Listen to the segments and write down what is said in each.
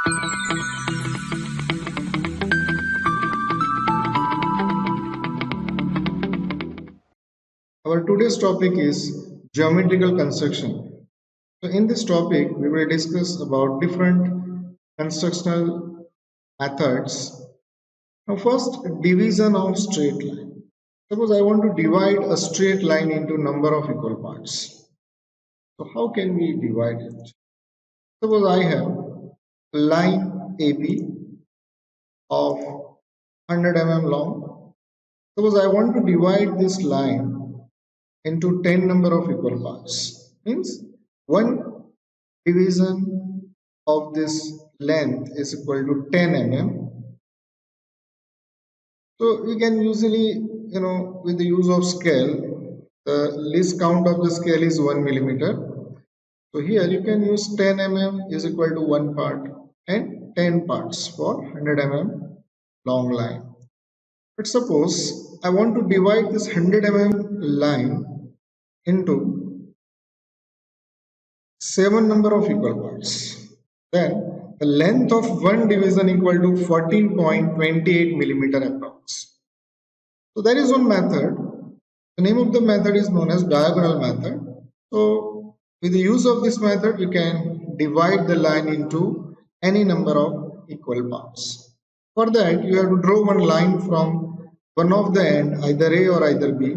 Our today's topic is geometrical construction. So in this topic, we will discuss about different constructional methods. Now first, division of straight line. Suppose I want to divide a straight line into number of equal parts. So how can we divide it? Suppose I have a line AB of 100 mm long. Suppose I want to divide this line into 10 number of equal parts. Means one division of this length is equal to 10 mm. So we can usually, with the use of scale, the least count of the scale is 1 millimeter. So here you can use 10 mm is equal to 1 part and 10 parts for 100 mm long line. But suppose I want to divide this 100 mm line into 7 number of equal parts. Then the length of one division equal to 14.28 millimeter approx. So there is one method. The name of the method is known as diagonal method. So with the use of this method, we can divide the line into any number of equal parts. For that, you have to draw one line from one of the end, either A or either B.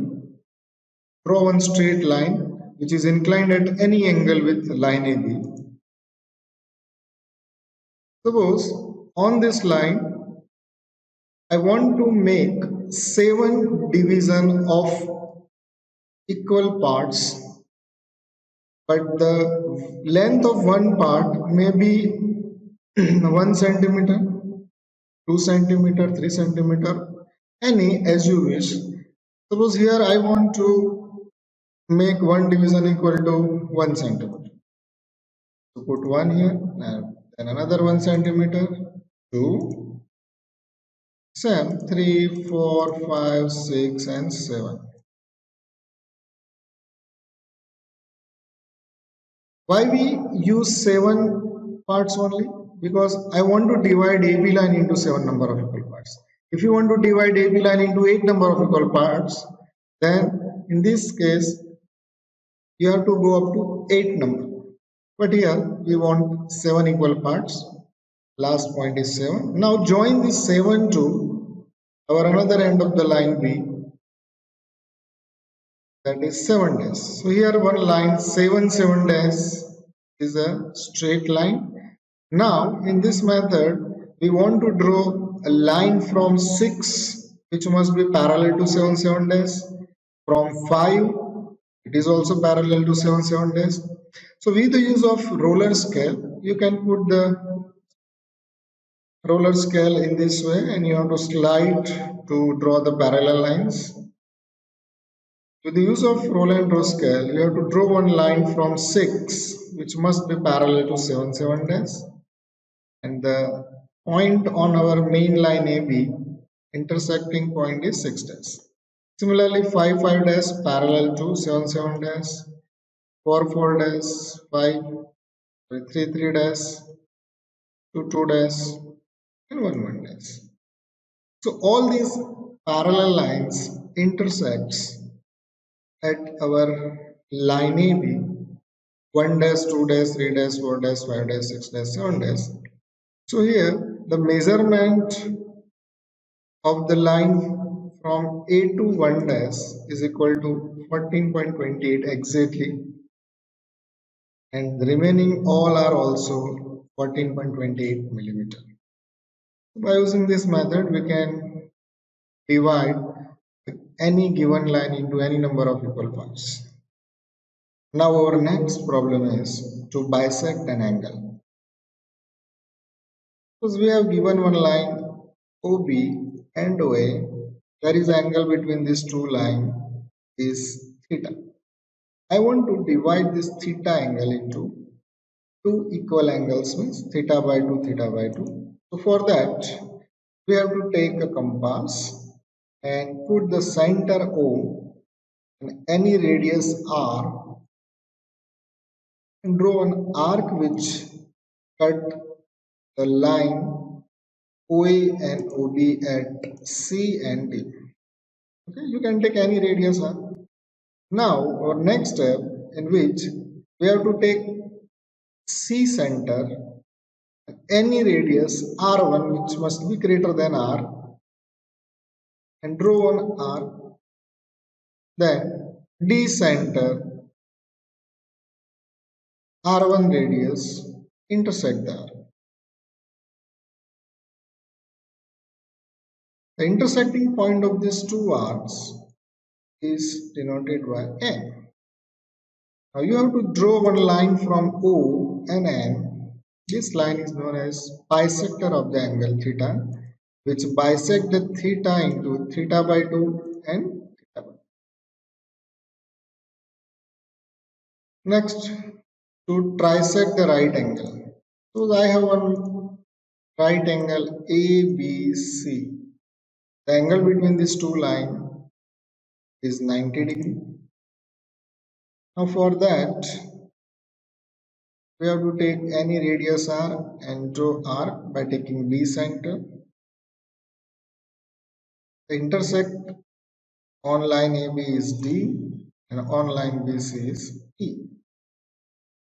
Draw one straight line which is inclined at any angle with line AB. Suppose on this line, I want to make 7 division of equal parts, but the length of one part may be 1 centimeter, 2 centimeter, 3 centimeter, any as you wish. Suppose here I want to make one division equal to 1 centimeter. So put 1 here, and then another 1 centimeter, 2, same 3, 4, 5, 6 and 7. Why we use 7 parts only? Because I want to divide AB line into 7 number of equal parts. If you want to divide AB line into 8 number of equal parts, then in this case you have to go up to 8 number. But here we want 7 equal parts. Last point is 7. Now join this 7 to our another end of the line B, that is 7 dash. So here one line 7 dash is a straight line. Now in this method we want to draw a line from 6 which must be parallel to 7 dash, from 5 it is also parallel to 7 dash. So with the use of roller scale you can put the roller scale in this way and you have to slide to draw the parallel lines. With the use of roll and draw scale, you have to draw one line from 6 which must be parallel to 7 dash, and the point on our main line AB intersecting point is 6 dash. Similarly 5 dash parallel to 7 dash, 4 dash, 5, 3 dash, 2 dash and 1 dash. So all these parallel lines intersects at our line AB 1 dash, 2 dash, 3 dash, 4 dash, 5 dash, 6 dash, 7 dash. So here the measurement of the line from A to 1 dash is equal to 14.28 exactly, and the remaining all are also 14.28 millimeter. By using this method we can divide any given line into any number of equal parts. Now our next problem is to bisect an angle. Suppose we have given one line OB and OA, there is angle between these two lines is theta. I want to divide this theta angle into two equal angles, means theta by 2, theta by 2. So for that we have to take a compass and put the center O and any radius R and draw an arc which cut the line OA and OB at C and D. Okay, you can take any radius R. Now, our next step in which we have to take C center, any radius R1 which must be greater than R, and draw one R. Then D center, R1 radius, intersect the R. The intersecting point of these two arcs is denoted by N. Now you have to draw one line from O and N. This line is known as bisector of the angle theta, which bisect the theta into theta by 2 and theta by 2. Next, to trisect the right angle. So I have one right angle ABC. The angle between these two lines is 90 degree. Now for that, we have to take any radius R and draw arc by taking B center. The intersect on line AB is D and on line BC is E.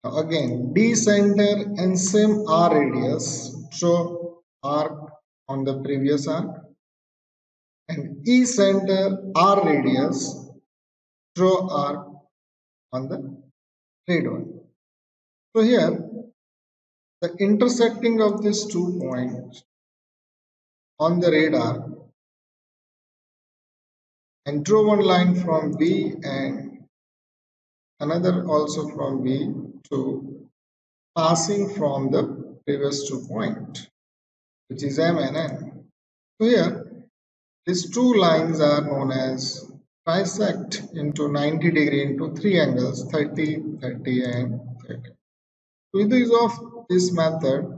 Now again, D center and same R radius, draw arc on the previous arc, and E center R radius, draw arc on the red one. So here, the intersecting of these 2 points on the radar, and draw one line from B and another also from B to passing from the previous 2 points, which is M and N. So here, these 2 lines are known as trisect into 90 degree into 3 angles, 30, 30 and 30. With the use of this method,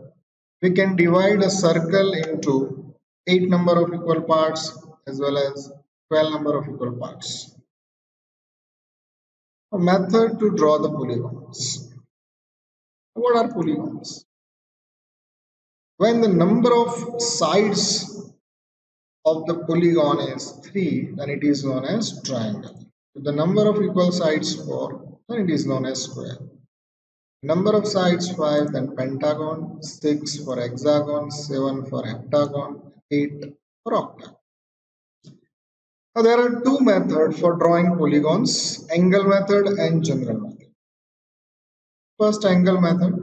we can divide a circle into 8 number of equal parts as well as 12 number of equal parts. A method to draw the polygons. What are polygons? When the number of sides of the polygon is 3, then it is known as triangle. If the number of equal sides 4, then it is known as square. Number of sides 5, then pentagon, 6 for hexagon, 7 for heptagon, 8 for octagon. Now there are 2 methods for drawing polygons, angle method and general method. First, angle method.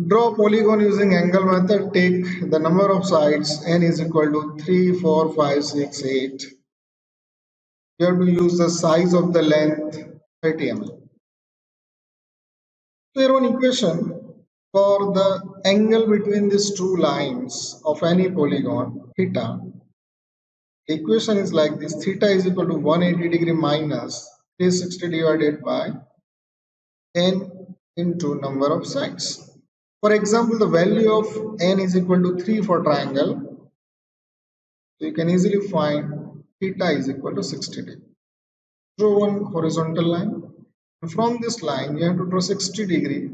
Draw polygon using angle method. Take the number of sides n is equal to 3, 4, 5, 6, 8. You have to use the size of the length 30 mm. Here one equation for the angle between these 2 lines of any polygon theta. Equation is like this: theta is equal to 180 degree minus 360 divided by n into number of sides. For example, the value of n is equal to 3 for triangle. So you can easily find theta is equal to 60 degree. Draw one horizontal line. And from this line, you have to draw 60 degree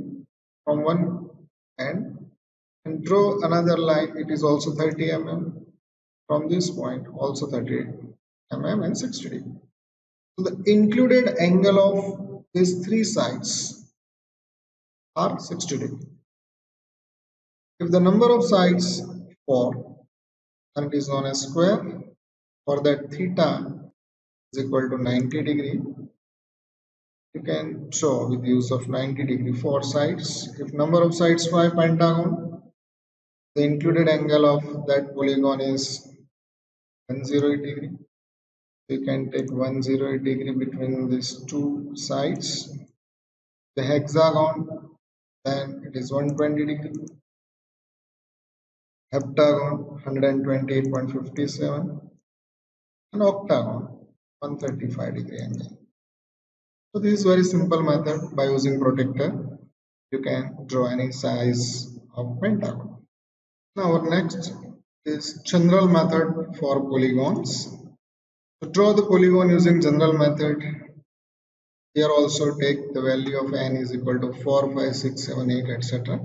from one end and draw another line. It is also 30 mm. From this point, also 30 mm and 60 degree. So the included angle of these 3 sides are 60 degree. If the number of sides 4, then it is known as square. For that, theta is equal to 90 degree. You can draw with use of 90 degree 4 sides. If number of sides 5, pentagon, the included angle of that polygon is 108 degree. You can take 108 degree between these 2 sides. The hexagon, then it is 120 degree. Heptagon 128.57 and octagon 135 degree angle. So this is very simple method. By using protector, you can draw any size of pentagon. Now our next is general method for polygons. To draw the polygon using general method, here also take the value of n is equal to 4, 5, 6, 7, 8, etc.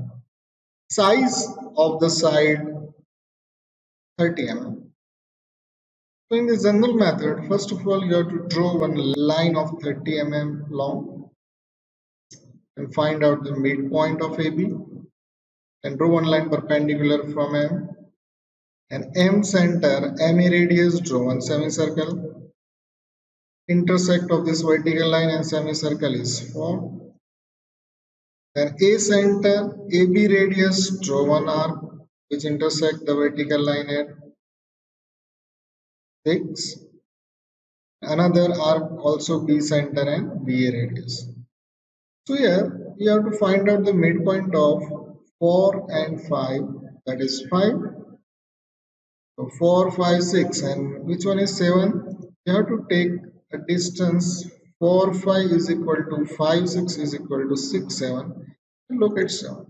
size of the side 30 mm. So in the general method, first of all, you have to draw one line of 30 mm long and find out the midpoint of AB. Then draw one line perpendicular from M. And M center, MA radius, draw one semicircle. Intersect of this vertical line and semicircle is 4. Then A center, AB radius, draw one arc which intersect the vertical line at 6. Another arc also B center and BA radius. So here you have to find out the midpoint of 4 and 5, that is 5. So 4, 5, 6, and which one is 7? You have to take a distance 4, 5 is equal to 5, 6 is equal to 6, 7. And look at 7.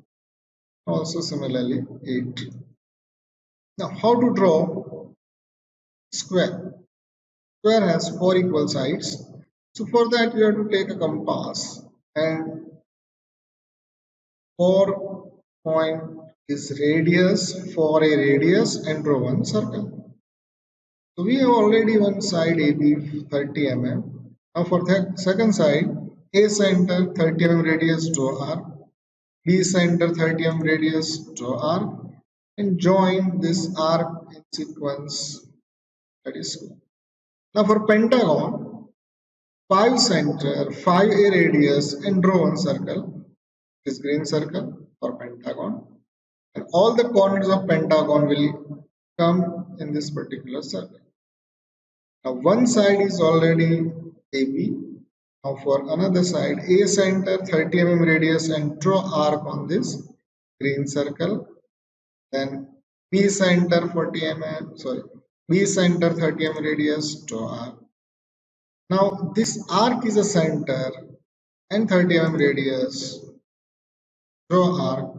Also similarly 8. Now how to draw square? Square has 4 equal sides. So for that you have to take a compass and 4 point is radius for a radius and draw one circle. So we have already one side AB 30 mm. Now for the second side, A center 30 mm radius draw arc, B center 30 mm radius draw arc, and join this arc in sequence. That is good. Now for pentagon, 5 center, 5A radius, and draw one circle. This green circle for pentagon. And all the corners of pentagon will come in this particular circle. Now one side is already AB. Now for another side, A center 30 mm radius and draw arc on this green circle. Then B center 40 mm, B center 30 mm radius, draw arc. Now this arc is a center and 30 mm radius, draw arc.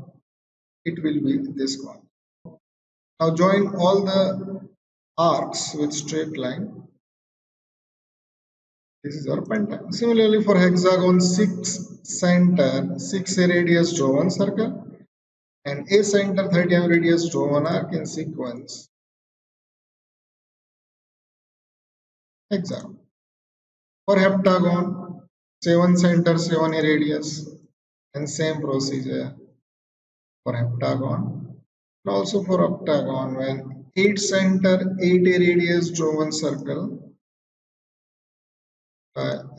It will be this one. Now join all the arcs with straight line. This is our pentagon. Similarly for hexagon, 6 center, 6 radius, draw one circle, and A center 30 radius, draw one arc in sequence. Hexagon. For heptagon, 7 center, 7 radius, and same procedure for heptagon. And also for octagon, when 8 center, 8 radius, draw one circle.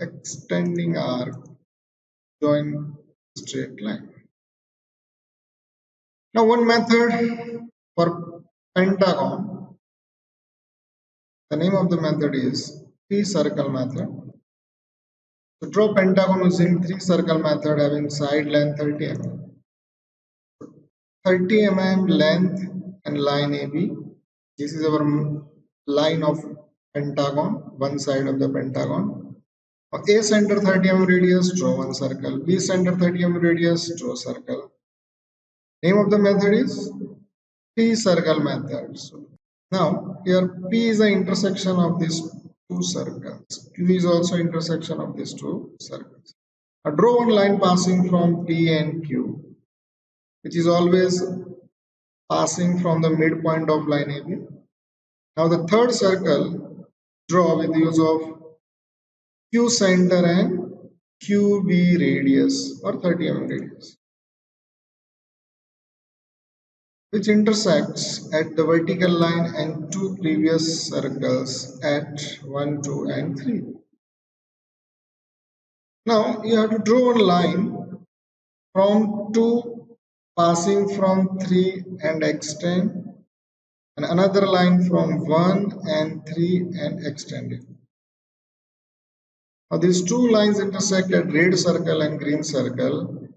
Extending arc, join straight line. Now one method for pentagon, the name of the method is 3-circle method. To draw pentagon using 3-circle method having side length 30 mm. 30 mm length and line AB. This is our line of pentagon, one side of the pentagon. A center 30 mm radius, draw one circle. B center 30 mm radius, draw circle. Name of the method is P-circle method. So now here P is the intersection of these two circles. Q is also intersection of these two circles. Now draw one line passing from P and Q, which is always passing from the midpoint of line AB. Now the third circle draw with the use of Q center and QB radius or 30 mm radius, which intersects at the vertical line and two previous circles at 1, 2, and 3. Now you have to draw a line from 2 passing from 3 and extend, and another line from 1 and 3 and extending. Now these two lines intersect at red circle and green circle.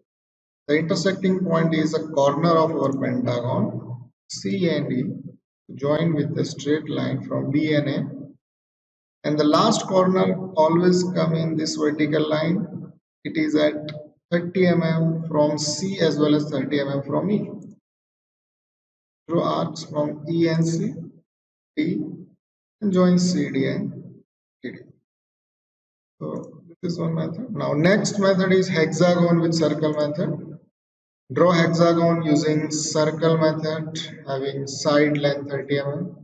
The intersecting point is a corner of our pentagon C and E, joined with a straight line from B and A. And the last corner always come in this vertical line. It is at 30 mm from C as well as 30 mm from E. Draw arcs from E and C, D, and join CD and DD. So this is one method. Now next method is hexagon with circle method. Draw hexagon using circle method having side length 30 mm.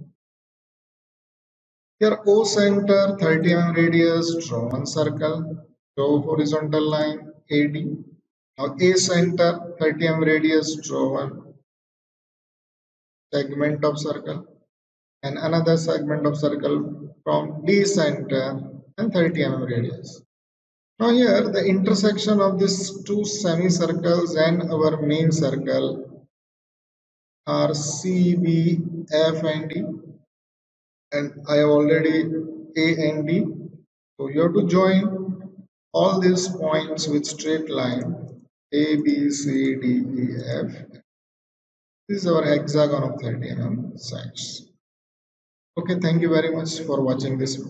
Here O center 30 mm radius, draw one circle, draw horizontal line AD. Now A center 30 mm radius, draw one segment of circle and another segment of circle from D center and 30 mm radius. Now here the intersection of these two semicircles and our main circle are C, B, F and D, and I have already A and D. So you have to join all these points with straight line A, B, C, D, E, F. This is our hexagon of 30 mm sides. Okay, thank you very much for watching this